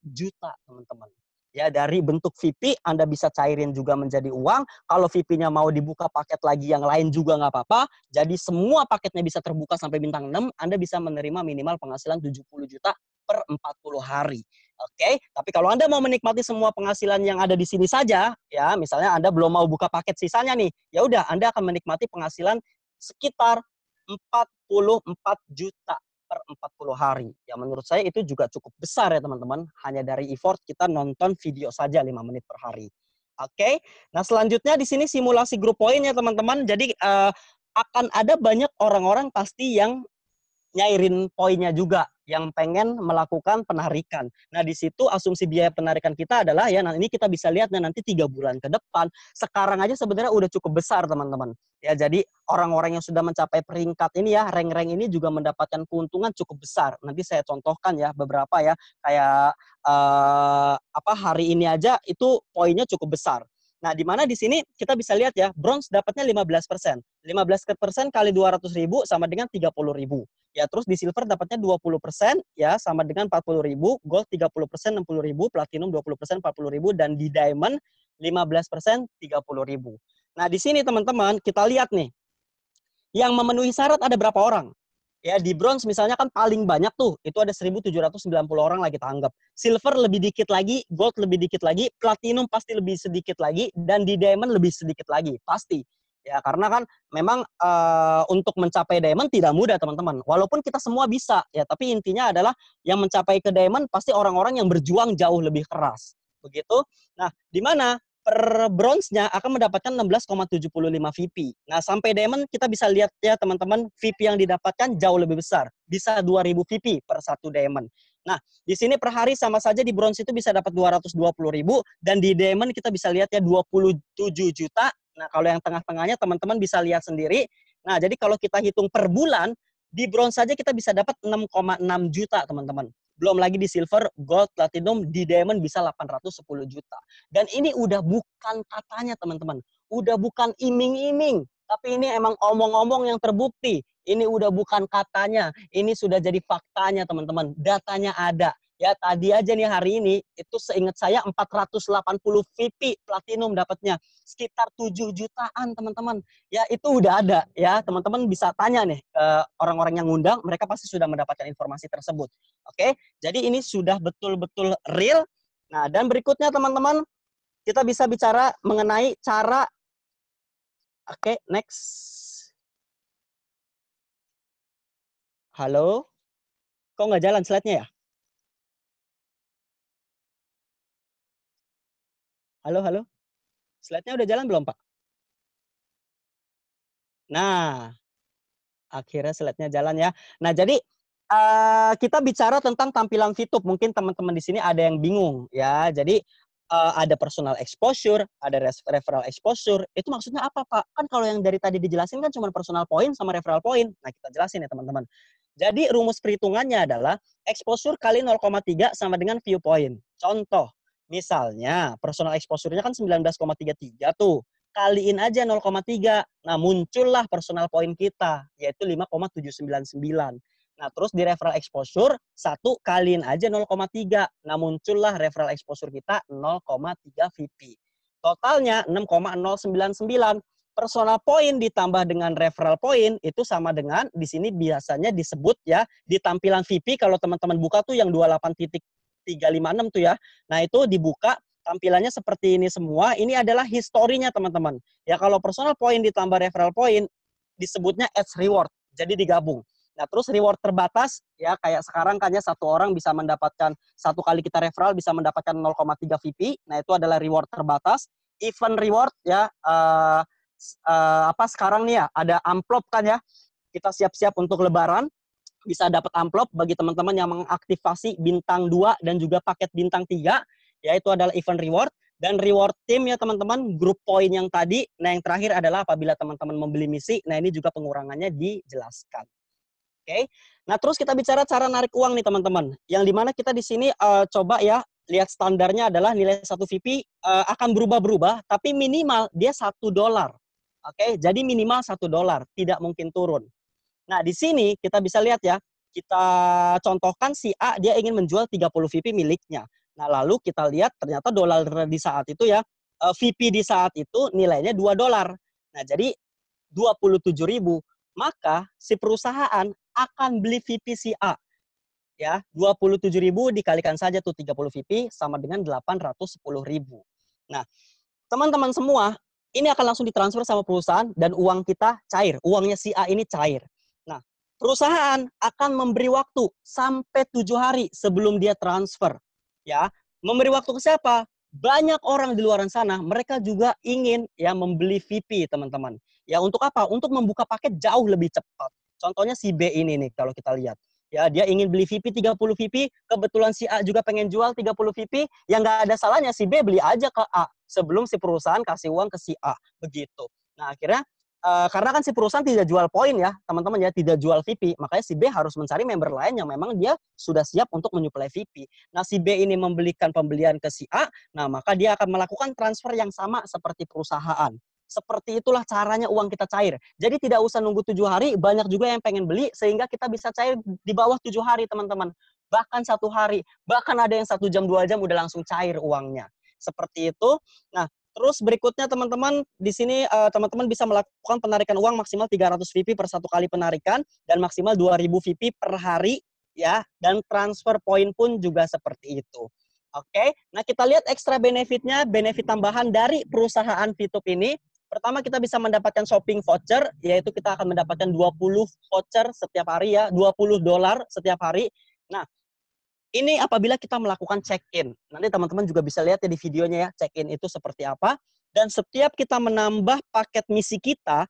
juta, teman-teman. Ya, dari bentuk VP Anda bisa cairin juga menjadi uang. Kalau VP-nya mau dibuka paket lagi yang lain juga nggak apa-apa. Jadi semua paketnya bisa terbuka sampai bintang 6. Anda bisa menerima minimal penghasilan 70 juta per 40 hari. Oke, tapi kalau Anda mau menikmati semua penghasilan yang ada di sini saja, ya misalnya Anda belum mau buka paket sisanya nih, ya udah Anda akan menikmati penghasilan sekitar 44 juta per 40 hari. Ya menurut saya itu juga cukup besar ya teman-teman. Hanya dari effort kita nonton video saja 5 menit per hari. Oke. Nah selanjutnya di sini simulasi grup poin ya teman-teman. Jadi akan ada banyak orang-orang pasti yang nyairin poinnya juga. yang pengen melakukan penarikan. Nah, di situ asumsi biaya penarikan kita adalah ya, nah ini kita bisa lihat nanti 3 bulan ke depan. Sekarang aja sebenarnya udah cukup besar, teman-teman. Ya, jadi orang-orang yang sudah mencapai peringkat ini ya, rank-rank ini juga mendapatkan keuntungan cukup besar. Nanti saya contohkan ya beberapa ya, kayak hari ini aja itu poinnya cukup besar. Nah, di mana di sini kita bisa lihat ya, bronze dapatnya 15%. 15% kali 200.000 sama dengan 30.000. Ya, terus di silver dapatnya 20% ya sama dengan 40.000, gold 30% 60.000, platinum 20% 40.000, dan di diamond 15% 30.000. Nah, di sini teman-teman kita lihat nih, yang memenuhi syarat ada berapa orang? Ya, di bronze misalnya kan paling banyak tuh, itu ada 1.790 orang lagi kita anggap. Silver lebih dikit lagi, gold lebih dikit lagi, platinum pasti lebih sedikit lagi, dan di diamond lebih sedikit lagi, pasti. Ya, karena kan memang untuk mencapai diamond tidak mudah, teman-teman. Walaupun kita semua bisa, ya, tapi intinya adalah yang mencapai ke diamond pasti orang-orang yang berjuang jauh lebih keras. Begitu. Nah, di mana per bronze-nya akan mendapatkan 16,75 VP. Nah, sampai diamond kita bisa lihat ya, teman-teman, VP yang didapatkan jauh lebih besar. Bisa 2.000 VP per satu diamond. Nah, di sini per hari sama saja di bronze itu bisa dapat 220.000, dan di diamond kita bisa lihat ya 27 juta. Nah, kalau yang tengah-tengahnya teman-teman bisa lihat sendiri. Nah, jadi kalau kita hitung per bulan, di bronze saja kita bisa dapat 6,6 juta, teman-teman. Belum lagi di silver, gold, platinum, di diamond bisa 810 juta. Dan ini udah bukan katanya, teman-teman. Udah bukan iming-iming. Tapi ini emang omong-omong yang terbukti. Ini udah bukan katanya. Ini sudah jadi faktanya, teman-teman. Datanya ada. Ya, tadi aja nih hari ini, itu seingat saya 480 VP platinum dapatnya. Sekitar 7 jutaan, teman-teman. Ya, itu udah ada. Ya, teman-teman bisa tanya nih ke orang-orang yang ngundang, mereka pasti sudah mendapatkan informasi tersebut. Oke, jadi ini sudah betul-betul real. Nah, dan berikutnya, teman-teman, kita bisa bicara mengenai cara. Oke, next. Halo? Kok nggak jalan slide-nya ya? Halo, halo? Slide-nya udah jalan belum, Pak? Nah, akhirnya slide-nya jalan ya. Nah, jadi kita bicara tentang tampilan VTube. Mungkin teman-teman di sini ada yang bingung ya. Jadi ada personal exposure, ada referral exposure. Itu maksudnya apa, Pak? Kan kalau yang dari tadi dijelasin kan cuma personal point sama referral point. Nah, kita jelasin ya, teman-teman. Jadi rumus perhitungannya adalah exposure kali 0,3 sama dengan view point. Contoh, misalnya personal exposure-nya kan 19,33 tuh. Kaliin aja 0,3. Nah, muncullah personal point kita, yaitu 5,799. Nah, terus di referral exposure, 1 kaliin aja 0,3. Nah, muncullah referral exposure kita 0,3 VP. Totalnya 6,099. Personal point ditambah dengan referral point itu sama dengan, di sini biasanya disebut ya, di tampilan VP, kalau teman-teman buka tuh yang 28.356 tuh ya. Nah, itu dibuka, tampilannya seperti ini semua. Ini adalah historinya, teman-teman. Ya, kalau personal point ditambah referral point, disebutnya edge reward. Jadi digabung. Nah, terus reward terbatas, ya kayak sekarang kan ya, satu orang bisa mendapatkan, satu kali kita referral bisa mendapatkan 0,3 VP. Nah, itu adalah reward terbatas. Event reward, ya, sekarang nih ya, ada amplop kan ya, kita siap-siap untuk lebaran, bisa dapat amplop bagi teman-teman yang mengaktifasi bintang 2 dan juga paket bintang 3, yaitu adalah event reward. Dan reward tim ya, teman-teman, grup poin yang tadi. Nah, yang terakhir adalah apabila teman-teman membeli misi, nah ini juga pengurangannya dijelaskan. Oke. Nah, terus kita bicara cara narik uang nih, teman-teman. Yang dimana kita di sini coba ya, lihat standarnya adalah nilai 1 VP akan berubah-berubah, tapi minimal dia $1. Oke, jadi minimal $1, tidak mungkin turun. Nah, di sini kita bisa lihat ya, kita contohkan si A, dia ingin menjual 30 VP miliknya. Nah, lalu kita lihat ternyata dolar di saat itu ya, VP di saat itu nilainya $2. Nah, jadi 27.000. Maka si perusahaan akan beli VP si A. Ya, 27.000 dikalikan saja tuh 30 VP sama dengan 810.000. Nah, teman-teman semua, ini akan langsung ditransfer sama perusahaan dan uang kita cair. Uangnya si A ini cair. Nah, perusahaan akan memberi waktu sampai 7 hari sebelum dia transfer. Ya, memberi waktu ke siapa? Banyak orang di luar sana, mereka juga ingin ya membeli VP, teman-teman. Ya, untuk apa? Untuk membuka paket jauh lebih cepat. Contohnya si B ini nih, kalau kita lihat. Ya, dia ingin beli VP 30 VP, kebetulan si A juga pengen jual 30 VP, yang nggak ada salahnya si B beli aja ke A sebelum si perusahaan kasih uang ke si A, begitu. Nah, akhirnya karena kan si perusahaan tidak jual poin ya, teman-teman ya, tidak jual VP, makanya si B harus mencari member lain yang memang dia sudah siap untuk menyuplai VP. Nah, si B ini membelikan pembelian ke si A, nah maka dia akan melakukan transfer yang sama seperti perusahaan. Seperti itulah caranya uang kita cair. Jadi tidak usah nunggu 7 hari, banyak juga yang pengen beli sehingga kita bisa cair di bawah 7 hari teman-teman. Bahkan 1 hari, bahkan ada yang 1 jam 2 jam udah langsung cair uangnya. Seperti itu. Nah, terus berikutnya teman-teman di sini teman-teman bisa melakukan penarikan uang maksimal 300 VP per 1 kali penarikan dan maksimal 2000 VP per hari ya, dan transfer poin pun juga seperti itu. Oke, nah kita lihat ekstra benefitnya, benefit tambahan dari perusahaan VTube ini. Pertama kita bisa mendapatkan shopping voucher, yaitu kita akan mendapatkan 20 voucher setiap hari ya, $20 setiap hari. Nah, ini apabila kita melakukan check-in. Nanti teman-teman juga bisa lihat ya di videonya ya, check-in itu seperti apa. Dan setiap kita menambah paket misi kita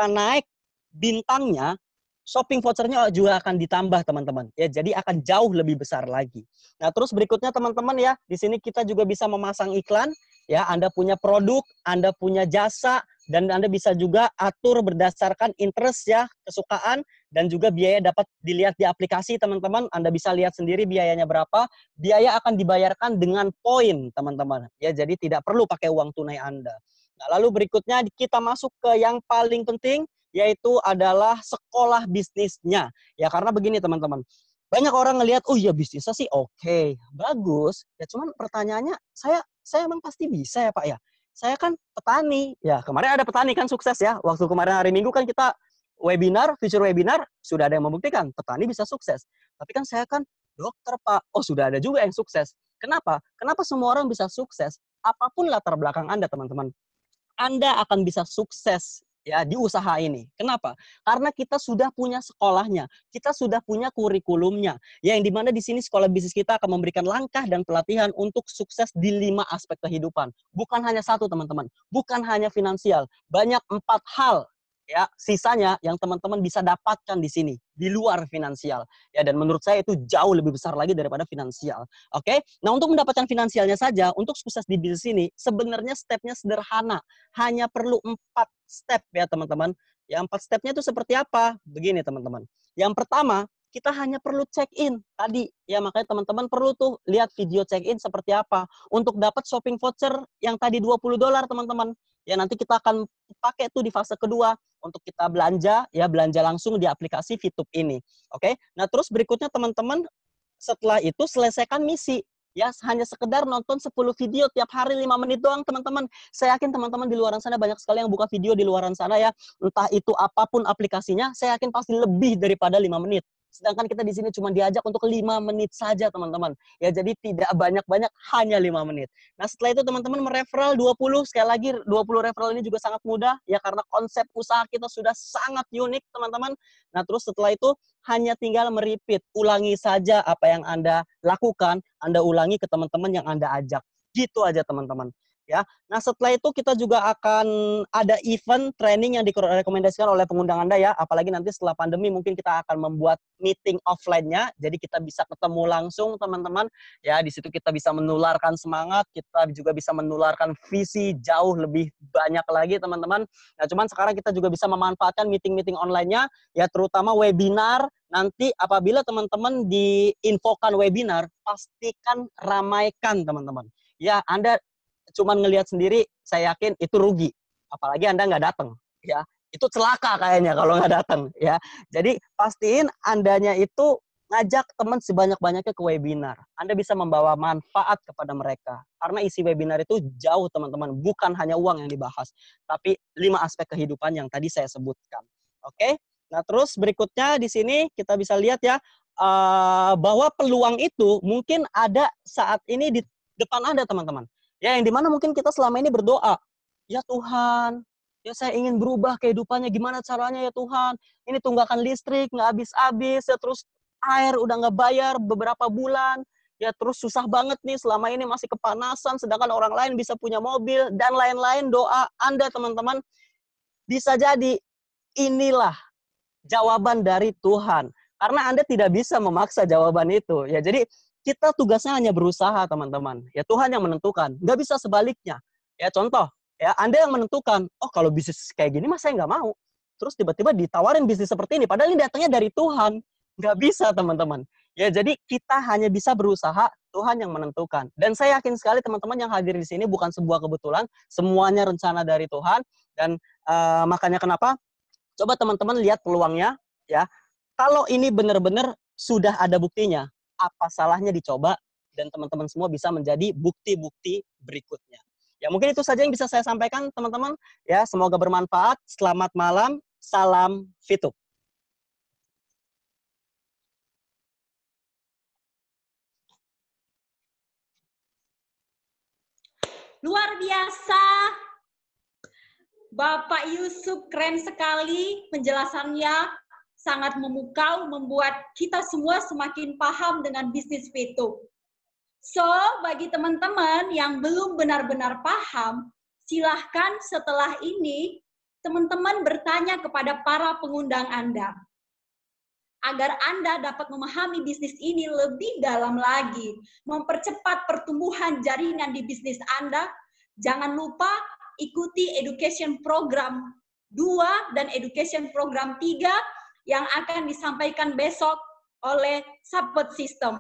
naik bintangnya, shopping vouchernya juga akan ditambah teman-teman. Ya, jadi akan jauh lebih besar lagi. Nah, terus berikutnya teman-teman ya, di sini kita juga bisa memasang iklan. Ya, Anda punya produk, Anda punya jasa, dan Anda bisa juga atur berdasarkan interest ya, kesukaan, dan juga biaya dapat dilihat di aplikasi teman-teman. Anda bisa lihat sendiri biayanya berapa. Biaya akan dibayarkan dengan poin teman-teman. Ya, jadi tidak perlu pakai uang tunai Anda. Nah, lalu berikutnya kita masuk ke yang paling penting, yaitu adalah sekolah bisnisnya. Ya, karena begini teman-teman. Banyak orang ngelihat, oh iya bisnisnya sih oke, bagus. Ya cuman pertanyaannya, saya emang pasti bisa ya Pak ya? Saya kan petani. Ya kemarin ada petani kan sukses ya. Waktu kemarin hari Minggu kan kita webinar, future webinar, sudah ada yang membuktikan petani bisa sukses. Tapi kan saya kan dokter Pak. Oh sudah ada juga yang sukses. Kenapa? Kenapa semua orang bisa sukses? Apapun latar belakang Anda teman-teman. Anda akan bisa sukses ya di usaha ini. Kenapa? Karena kita sudah punya sekolahnya, kita sudah punya kurikulumnya. Ya, yang dimana di sini sekolah bisnis kita akan memberikan langkah dan pelatihan untuk sukses di 5 aspek kehidupan. Bukan hanya satu teman-teman, bukan hanya finansial, banyak 4 hal. Ya, sisanya yang teman-teman bisa dapatkan di sini di luar finansial. Ya, dan menurut saya itu jauh lebih besar lagi daripada finansial. Oke? Nah, untuk mendapatkan finansialnya saja, untuk sukses di bisnis ini, sebenarnya stepnya sederhana. Hanya perlu 4 step ya teman-teman. Ya, 4 stepnya itu seperti apa? Begini teman-teman. Yang pertama, kita hanya perlu check-in tadi. Ya, makanya teman-teman perlu tuh lihat video check-in seperti apa. Untuk dapat shopping voucher yang tadi $20 teman-teman. Ya, nanti kita akan pakai tuh di fase kedua untuk kita belanja, ya belanja langsung di aplikasi VTube ini. Oke? Nah, terus berikutnya teman-teman setelah itu selesaikan misi. Ya, hanya sekedar nonton 10 video tiap hari 5 menit doang, teman-teman. Saya yakin teman-teman di luar sana banyak sekali yang buka video di luar sana ya. Entah itu apapun aplikasinya, saya yakin pasti lebih daripada 5 menit. Sedangkan kita di sini cuma diajak untuk 5 menit saja, teman-teman. Ya, jadi tidak banyak-banyak, hanya 5 menit. Nah, setelah itu teman-teman mereferral 20, sekali lagi 20 referral ini juga sangat mudah, ya karena konsep usaha kita sudah sangat unik, teman-teman. Nah, terus setelah itu hanya tinggal merepeat, ulangi saja apa yang Anda lakukan, Anda ulangi ke teman-teman yang Anda ajak. Gitu aja, teman-teman. Ya. Nah, setelah itu kita juga akan ada event training yang direkomendasikan oleh pengundang Anda ya. Apalagi nanti setelah pandemi mungkin kita akan membuat meeting offline-nya. Jadi kita bisa ketemu langsung teman-teman. Ya, di situ kita bisa menularkan semangat, kita juga bisa menularkan visi jauh lebih banyak lagi teman-teman. Nah, cuman sekarang kita juga bisa memanfaatkan meeting-meeting online-nya ya, terutama webinar. Nanti apabila teman-teman diinfokan webinar, pastikan ramaikan teman-teman. Ya, Anda cuman ngelihat sendiri, saya yakin itu rugi. Apalagi Anda nggak datang, ya. Itu celaka kayaknya kalau nggak datang, ya. Jadi pastiin Andanya itu ngajak teman sebanyak-banyaknya ke webinar. Anda bisa membawa manfaat kepada mereka. Karena isi webinar itu jauh, teman-teman. Bukan hanya uang yang dibahas, tapi 5 aspek kehidupan yang tadi saya sebutkan. Oke? Nah, terus berikutnya di sini kita bisa lihat ya, bahwa peluang itu mungkin ada saat ini di depan Anda, teman-teman. Ya, yang dimana mungkin kita selama ini berdoa, ya Tuhan, ya saya ingin berubah kehidupannya, gimana caranya ya Tuhan? Ini tunggakan listrik nggak habis-habis, ya terus air udah nggak bayar beberapa bulan, ya terus susah banget nih selama ini masih kepanasan, sedangkan orang lain bisa punya mobil, dan lain-lain. Doa Anda teman-teman bisa jadi inilah jawaban dari Tuhan. Karena Anda tidak bisa memaksa jawaban itu. Ya, jadi kita tugasnya hanya berusaha, teman-teman. Ya, Tuhan yang menentukan. Nggak bisa sebaliknya. Ya, contoh, ya Anda yang menentukan, oh kalau bisnis kayak gini mah saya nggak mau. Terus tiba-tiba ditawarin bisnis seperti ini. Padahal ini datangnya dari Tuhan. Nggak bisa, teman-teman. Ya, jadi kita hanya bisa berusaha, Tuhan yang menentukan. Dan saya yakin sekali teman-teman yang hadir di sini bukan sebuah kebetulan. Semuanya rencana dari Tuhan. Dan makanya kenapa? Coba teman-teman lihat peluangnya. Ya, kalau ini benar-benar sudah ada buktinya, apa salahnya dicoba dan teman-teman semua bisa menjadi bukti-bukti berikutnya. Ya, mungkin itu saja yang bisa saya sampaikan, teman-teman. Ya, semoga bermanfaat. Selamat malam. Salam Fitup. Luar biasa. Bapak Yusuf keren sekali penjelasannya. Sangat memukau, membuat kita semua semakin paham dengan bisnis Fitup. So, bagi teman-teman yang belum benar-benar paham, silahkan setelah ini teman-teman bertanya kepada para pengundang Anda. Agar Anda dapat memahami bisnis ini lebih dalam lagi, mempercepat pertumbuhan jaringan di bisnis Anda, jangan lupa ikuti Education Program 2 dan Education Program 3 yang akan disampaikan besok oleh Support System.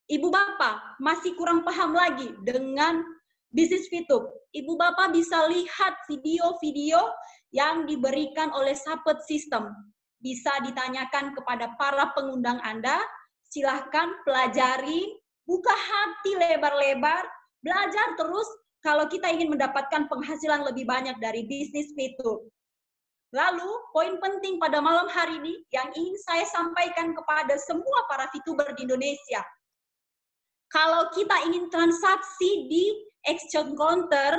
Ibu Bapak masih kurang paham lagi dengan bisnis Fitup. Ibu Bapak bisa lihat video-video yang diberikan oleh Support System. Bisa ditanyakan kepada para pengundang Anda, silahkan pelajari, buka hati lebar-lebar, belajar terus kalau kita ingin mendapatkan penghasilan lebih banyak dari bisnis Fitup. Lalu, poin penting pada malam hari ini yang ingin saya sampaikan kepada semua para Fituber di Indonesia. Kalau kita ingin transaksi di exchange counter,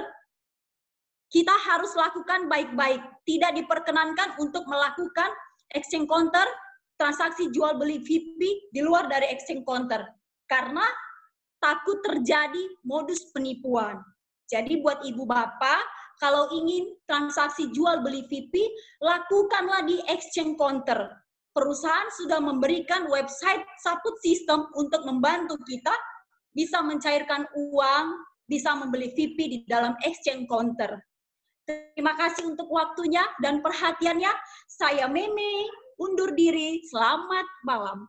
kita harus lakukan baik-baik. Tidak diperkenankan untuk melakukan exchange counter, transaksi jual beli VIP di luar dari exchange counter. Karena takut terjadi modus penipuan. Jadi buat ibu bapak, kalau ingin transaksi jual beli VIP, lakukanlah di exchange counter. Perusahaan sudah memberikan website Support System untuk membantu kita bisa mencairkan uang, bisa membeli VIP di dalam exchange counter. Terima kasih untuk waktunya dan perhatiannya. Saya Meme, undur diri. Selamat malam.